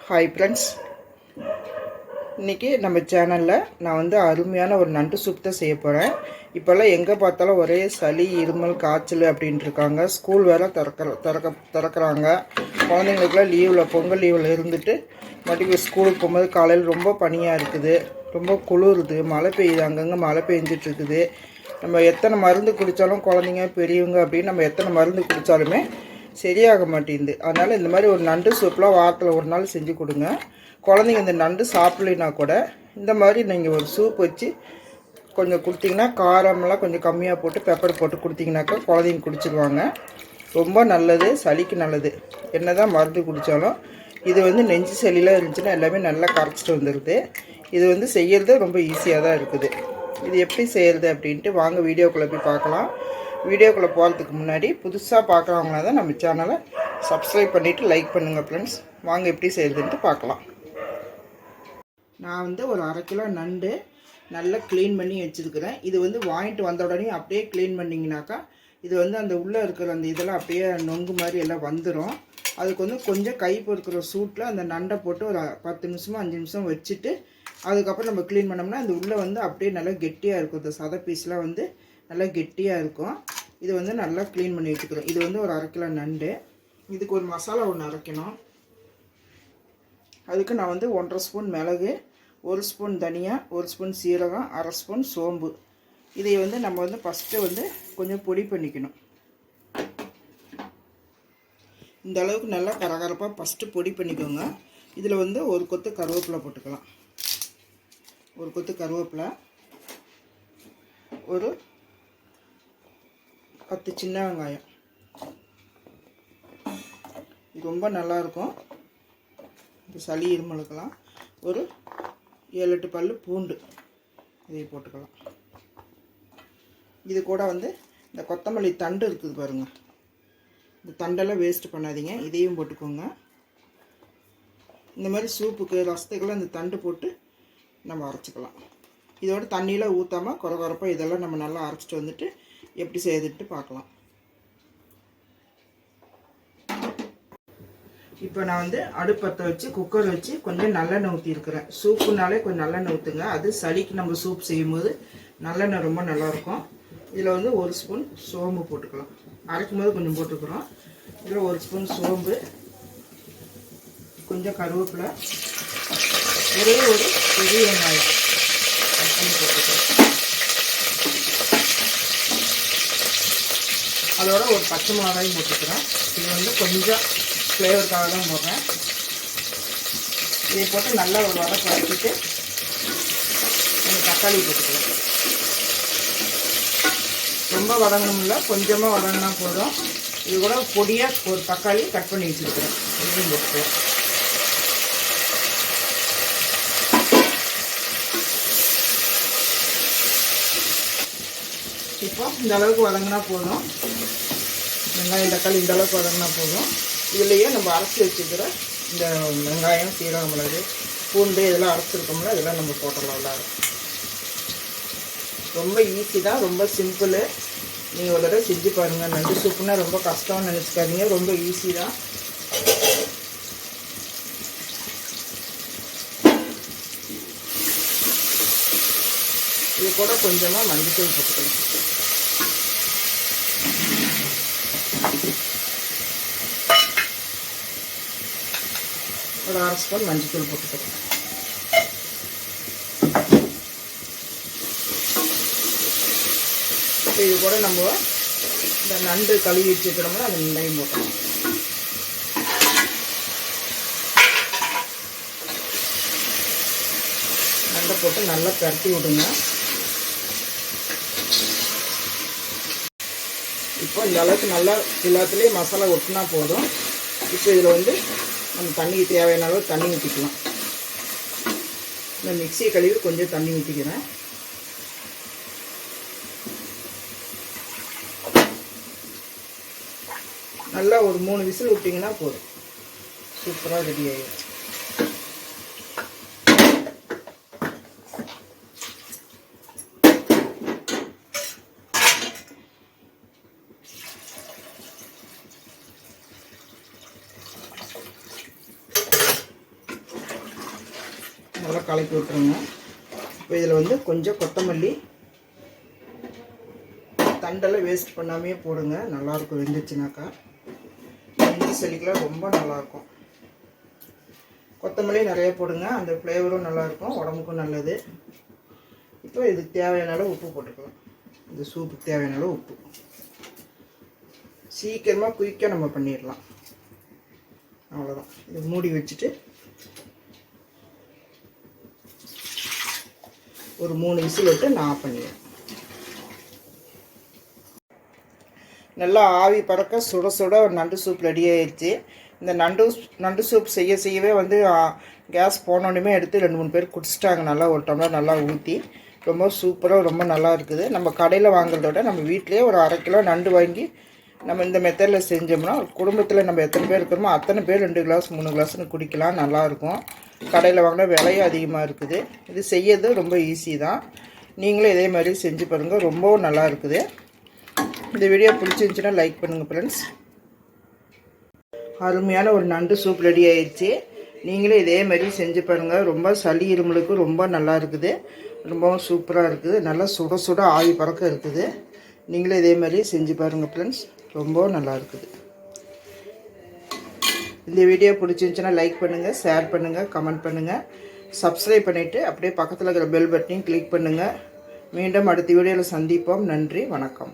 Hi friends, இன்றைக்கி நம்ம சேனலில் நான் வந்து அருமையான ஒரு நண்டு சூப் தான் செய்ய போகிறேன். இப்போல்லாம் எங்கே பார்த்தாலும் ஒரே சளி, இருமல், காய்ச்சல் அப்படின்ட்டு இருக்காங்க. ஸ்கூல் வேறு திறக்கிறாங்க. குழந்தைங்களுக்குலாம் லீவில், பொங்கல் லீவில் இருந்துட்டு மறுபடியும் ஸ்கூலுக்கு போகும்போது காலையில் ரொம்ப பனியாக இருக்குது, ரொம்ப குளிருது, மழை பெய்யுது, அங்கங்கே மழை பெஞ்சிட்டு இருக்குது. நம்ம எத்தனை மருந்து குடித்தாலும் குழந்தைங்க பெரியவங்க அப்படின்னு நம்ம எத்தனை மருந்து குடித்தாலுமே சரியாக மாட்டேங்குது. அதனால் இந்த மாதிரி ஒரு நண்டு சூப்லாம் வாரத்தில் ஒரு நாள் செஞ்சு கொடுங்க. குழந்தைங்க இந்த நண்டு சாப்பிட்லைன்னா கூட இந்த மாதிரி நீங்கள் ஒரு சூப் வச்சு கொஞ்சம் கொடுத்தீங்கன்னா, காரமெல்லாம் கொஞ்சம் கம்மியாக போட்டு பெப்பர் போட்டு கொடுத்தீங்கன்னாக்கா குழந்தைங்க குடிச்சிடுவாங்க. ரொம்ப நல்லது, சளிக்கு நல்லது. என்ன தான் மருந்து குடித்தாலும் இது வந்து நெஞ்சு சளிலாம் இருந்துச்சுன்னா எல்லாமே நல்லா கரைச்சிட்டு வந்துடுது. இது வந்து செய்கிறது ரொம்ப ஈஸியாக தான் இருக்குது. இது எப்படி செய்கிறது அப்படின்ட்டு வாங்க வீடியோக்குள்ளே போய் பார்க்கலாம். வீடியோக்குள்ளே போகிறதுக்கு முன்னாடி புதுசாக பார்க்குறவங்களா தான் நம்ம சேனலை சப்ஸ்கிரைப் பண்ணிவிட்டு லைக் பண்ணுங்கள் ஃப்ரெண்ட்ஸ். வாங்க எப்படி செய்கிறதுன்ட்டு பார்க்கலாம். நான் வந்து ஒரு 1/2 கிலோ நண்டு நல்லா க்ளீன் பண்ணி வச்சுருக்கிறேன். இது வந்து வாங்கிட்டு வந்த உடனே அப்படியே க்ளீன் பண்ணிங்கனாக்கா இது வந்து அந்த உள்ளே இருக்கிற அந்த இதெல்லாம் அப்படியே நொங்கு மாதிரி எல்லாம் வந்துடும். அதுக்கு வந்து கொஞ்சம் கை பொறுக்கிற சூட்டில் அந்த நண்டை போட்டு ஒரு 10 நிமிஷமோ 5 நிமிஷம் வச்சுட்டு அதுக்கப்புறம் நம்ம க்ளீன் பண்ணோம்னா அந்த உள்ளே வந்து அப்படியே நல்லா கெட்டியாக இருக்கும். இந்த சதை பீஸ்லாம் வந்து நல்லா கெட்டியாக இருக்கும். இது வந்து நல்லா க்ளீன் பண்ணி வச்சுக்கிறோம். இது வந்து ஒரு 1/2 கிலோ நண்டு. இதுக்கு ஒரு மசாலா ஒன்று அரைக்கணும். அதுக்கு நான் வந்து 1.5 ஸ்பூன் மிளகு, 1 ஸ்பூன் தனியா, 1 ஸ்பூன் சீரகம், 1/2 ஸ்பூன் சோம்பு. இதை வந்து நம்ம வந்து ஃபஸ்ட்டு வந்து கொஞ்சம் பொடி பண்ணிக்கணும். இந்த அளவுக்கு நல்லா கரகரப்பாக ஃபஸ்ட்டு பொடி பண்ணிக்கோங்க. இதில் வந்து ஒரு கொத்து கருவேப்பிலை போட்டுக்கலாம். ஒரு கொத்து கருவேப்பிலை, ஒரு 10 சின்ன வெங்காயம். இது ரொம்ப நல்லாயிருக்கும் இந்த சளி இருமலுக்கெல்லாம். ஒரு 7-8 பல் பூண்டு இதை போட்டுக்கலாம். இது கூட வந்து இந்த கொத்தமல்லி தண்டு இருக்குது பாருங்கள், இந்த தண்டெல்லாம் வேஸ்ட் பண்ணாதீங்க, இதையும் போட்டுக்கோங்க. இந்த மாதிரி சூப்புக்கு ரசத்துக்கெல்லாம் இந்த தண்டு போட்டு நம்ம அரைச்சிக்கலாம். இதோட தண்ணியில் ஊற்றாமல் குறகுறப்பாக இதெல்லாம் நம்ம நல்லா அரைச்சிட்டு வந்துட்டு எப்படி செய்துட்டு பார்க்கலாம். இப்போ நான் வந்து அடுப்பத்தை வச்சு குக்கர் வச்சு கொஞ்சம் நல்லெண்ணெய் ஊற்றிருக்கிறேன். சூப்புனாலே கொஞ்சம் நல்லெண்ணெய் ஊற்றுங்க. அது சளிக்கு நம்ம சூப் செய்யும்போது நல்லெண்ணெய் ரொம்ப நல்லாயிருக்கும். இதில் வந்து 1 ஸ்பூன் சோம்பு போட்டுக்கலாம். அரைக்கும் போது கொஞ்சம் போட்டுக்கிறோம். இதில் 1 ஸ்பூன் சோம்பு, கொஞ்சம் கருவேப்பிலை, ஒரே ஒரு பெரிய வெங்காயம் போட்டுக்கிறோம். அதோட ஒரு பச்சை மிளகாயும் போட்டுக்கிறேன். இது வந்து கொஞ்சம் ஃப்ளேவருக்காக தான் போடுறேன். இதை போட்டு நல்லா ஒரு வதக்க வச்சுட்டு கொஞ்சம் தக்காளி போட்டுக்கலாம். ரொம்ப வதங்கணும்ல, கொஞ்சமாக வதங்கினா போதும். இது கூட பொடியாக ஒரு தக்காளி கட் பண்ணி வச்சுருக்கிறேன். இதையும் போட்டுக்கலாம். இப்போ இந்த அளவுக்கு வதங்கினா போதும். வெங்காயம் தக்காளி இந்த அளவுக்கு வதங்கினா போதும். இதுலேயே நம்ம அரைச்சி வச்சுக்கிற இந்த வெங்காயம், சீரகம், மிளகு, பூண்டு இதெல்லாம் அரைச்சிருக்கோம்ல, இதெல்லாம் நம்ம போட்டுடலாம். எல்லாரும் ரொம்ப ஈஸி தான், ரொம்ப சிம்பிள். நீங்கள் ஒரு தடவை செஞ்சு பாருங்கள். நண்டு சூப்புனா ரொம்ப கஷ்டம்னு நினச்சிக்காதீங்க, ரொம்ப ஈஸி தான். இது கூட கொஞ்சமாக மஞ்சள் போட்டுக்கலாம். ஒரு 1/2 ஸ்பூன் மஞ்சள் போட்டுக்கலாம். இது கூட நம்ம இந்த நண்டு கழுவி வச்சுக்கிறோம்னா அந்த நண்டையும் போட்டோம். நண்டை போட்டு நல்லா பரட்டி விடுங்க. இப்போ இந்த அளவுக்கு நல்லா எல்லாத்துலேயும் மசாலா ஒட்டினா போதும். இப்போ இதில் வந்து நம்ம தண்ணிக்கு தேவையான அளவு தண்ணி ஊற்றிக்கலாம். இந்த மிக்சியை கழுவி கொஞ்சம் தண்ணி ஊற்றிக்கிறேன். நல்லா ஒரு 3 விசில் விட்டிங்கன்னா போதும். சூப்பராக ரெடி ஆகிடும். நல்லா கலக்கி விட்டுருங்க. இப்போ இதில் வந்து கொஞ்சம் கொத்தமல்லி தண்டெல்லாம் வேஸ்ட் பண்ணாமே போடுங்க, நல்லாயிருக்கும். வெந்துச்சுனாக்கா நெஞ்சு சளிக்கெலாம் ரொம்ப நல்லாயிருக்கும். கொத்தமல்லி நிறைய போடுங்க, அந்த ஃப்ளேவரும் நல்லாயிருக்கும், உடம்புக்கும் நல்லது. இப்போ இதுக்கு தேவையான அளவு உப்பு போட்டுக்கலாம். இந்த சூப்புக்கு தேவையான அளவு உப்பு. சீக்கிரமாக குயிக்காக நம்ம பண்ணிடலாம். அவ்வளோதான். இது மூடி வச்சுட்டு ஒரு 3 விசில் விட்டு நான் ஆஃப் பண்ணிடுவேன். நல்லா ஆவி பறக்க சுட சுட ஒரு நண்டு சூப் ரெடி ஆயிடுச்சு. இந்த நண்டு சூப் செய்யவே வந்து கேஸ் போனோடனே எடுத்து 2-3 பேர் குடிச்சிட்டாங்க. நல்லா ஒரு டம்ளர் நல்லா ஊற்றி ரொம்ப சூப்பராக ரொம்ப நல்லா இருக்குது. நம்ம கடையில் வாங்குறத விட நம்ம வீட்டிலே ஒரு 1/2 கிலோ நண்டு வாங்கி நம்ம இந்த மெத்தடில் செஞ்சோம்னா குடும்பத்தில் நம்ம எத்தனை பேர் இருக்கிறோமோ அத்தனை பேர் 2 கிளாஸ் 3 கிளாஸ்னு குடிக்கலாம். நல்லாயிருக்கும். கடையில் வாங்கினா விலையும் அதிகமாக இருக்குது. இது செய்யறது ரொம்ப ஈஸி தான். நீங்களும் இதே மாதிரி செஞ்சு பாருங்கள், ரொம்பவும் நல்லா இருக்குது. இந்த வீடியோ பிடிச்சிருந்துச்சுன்னா லைக் பண்ணுங்கள் ஃப்ரெண்ட்ஸ். அருமையான ஒரு நண்டு சூப் ரெடி ஆயிடுச்சு. நீங்களும் இதே மாதிரி செஞ்சு பாருங்கள். ரொம்ப சளி இருமலுக்கு ரொம்ப நல்லா இருக்குது. ரொம்பவும் சூப்பராக இருக்குது. நல்லா சுட சுட ஆவி பறக்க இருக்குது. நீங்களும் இதே மாதிரி செஞ்சு பாருங்கள் ஃப்ரெண்ட்ஸ், ரொம்பவும் நல்லா இருக்குது. இந்த வீடியோ பிடிச்சிருந்துச்சுன்னா லைக் பண்ணுங்கள், ஷேர் பண்ணுங்கள், கமெண்ட் பண்ணுங்கள், சப்ஸ்கிரைப் பண்ணிவிட்டு அப்படியே பக்கத்தில் இருக்கிற பெல் பட்டனையும் கிளிக் பண்ணுங்கள். மீண்டும் அடுத்த வீடியோவில் சந்திப்போம். நன்றி, வணக்கம்.